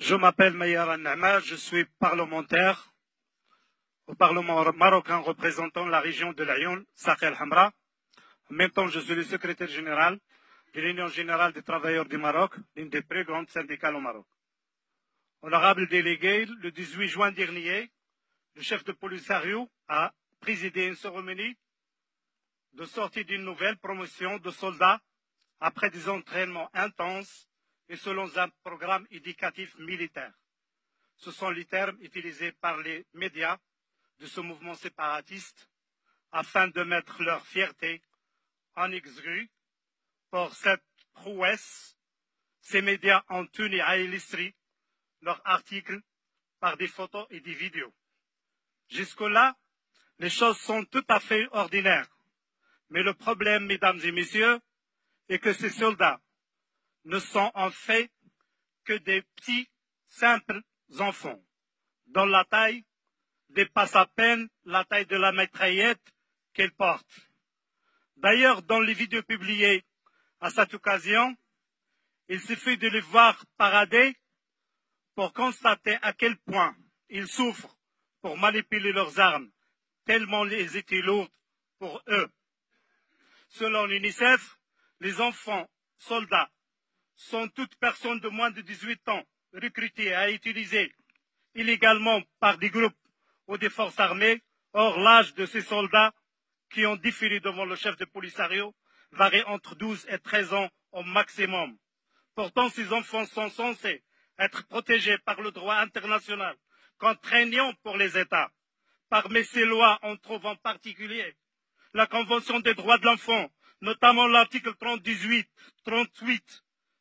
Je m'appelle Mayar Al-Nama, je suis parlementaire au Parlement marocain représentant la région de l'Aïon, Sahel Hamra. En même temps, je suis le secrétaire général de l'Union générale des travailleurs du Maroc, l'une des plus grandes syndicales au Maroc. Honorable délégué, le 18 juin dernier, le chef de Polisario a présidé une cérémonie de sortie d'une nouvelle promotion de soldats après des entraînements intenses et selon un programme éducatif militaire. Ce sont les termes utilisés par les médias de ce mouvement séparatiste afin de mettre leur fierté en exergue. Pour cette prouesse, ces médias ont tenu à illustrer leurs articles par des photos et des vidéos. Jusque-là, les choses sont tout à fait ordinaires. Mais le problème, mesdames et messieurs, est que ces soldats ne sont en fait que des petits, simples enfants, dont la taille dépasse à peine la taille de la mitraillette qu'ils portent. D'ailleurs, dans les vidéos publiées à cette occasion, il suffit de les voir parader pour constater à quel point ils souffrent pour manipuler leurs armes, tellement les étaient lourdes pour eux. Selon l'UNICEF, les enfants soldats sont toutes personnes de moins de 18 ans recrutées à utiliser illégalement par des groupes ou des forces armées. Or, l'âge de ces soldats qui ont défilé devant le chef de Polisario varie entre 12 et 13 ans au maximum. Pourtant, ces enfants sont censés être protégés par le droit international, contraignant pour les États. Parmi ces lois, on trouve en particulier la Convention des droits de l'enfant, notamment l'article 38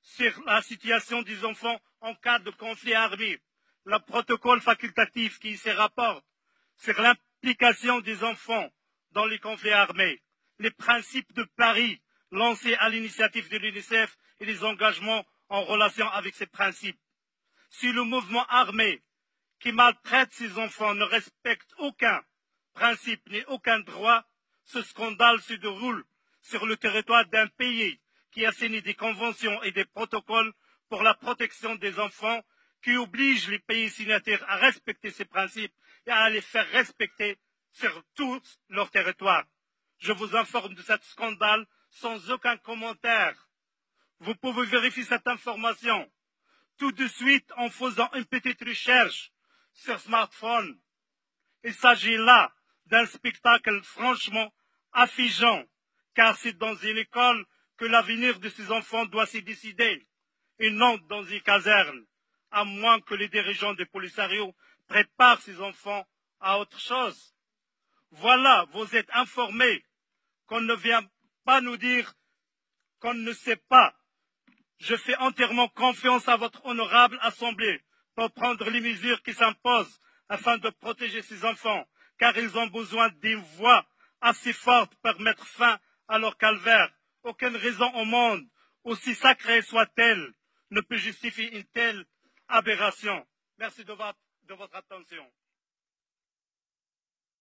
sur la situation des enfants en cas de conflit armé, le protocole facultatif qui se rapporte sur l'implication des enfants dans les conflits armés, les principes de Paris lancés à l'initiative de l'UNICEF et les engagements en relation avec ces principes. Si le mouvement armé qui maltraite ces enfants ne respecte aucun principe ni aucun droit, ce scandale se déroule sur le territoire d'un pays qui a signé des conventions et des protocoles pour la protection des enfants qui obligent les pays signataires à respecter ces principes et à les faire respecter sur tout leur territoire. Je vous informe de ce scandale sans aucun commentaire. Vous pouvez vérifier cette information tout de suite en faisant une petite recherche sur smartphone. Il s'agit là d'un spectacle franchement affligeant, car c'est dans une école que l'avenir de ces enfants doit se décider, et non dans une caserne, à moins que les dirigeants de Polisario préparent ces enfants à autre chose. Voilà, vous êtes informés qu'on ne vient pas nous dire qu'on ne sait pas. Je fais entièrement confiance à votre honorable assemblée pour prendre les mesures qui s'imposent afin de protéger ces enfants, car ils ont besoin d'une voix assez forte pour mettre fin à leur calvaire. Aucune raison au monde, aussi sacrée soit-elle, ne peut justifier une telle aberration. Merci de votre attention.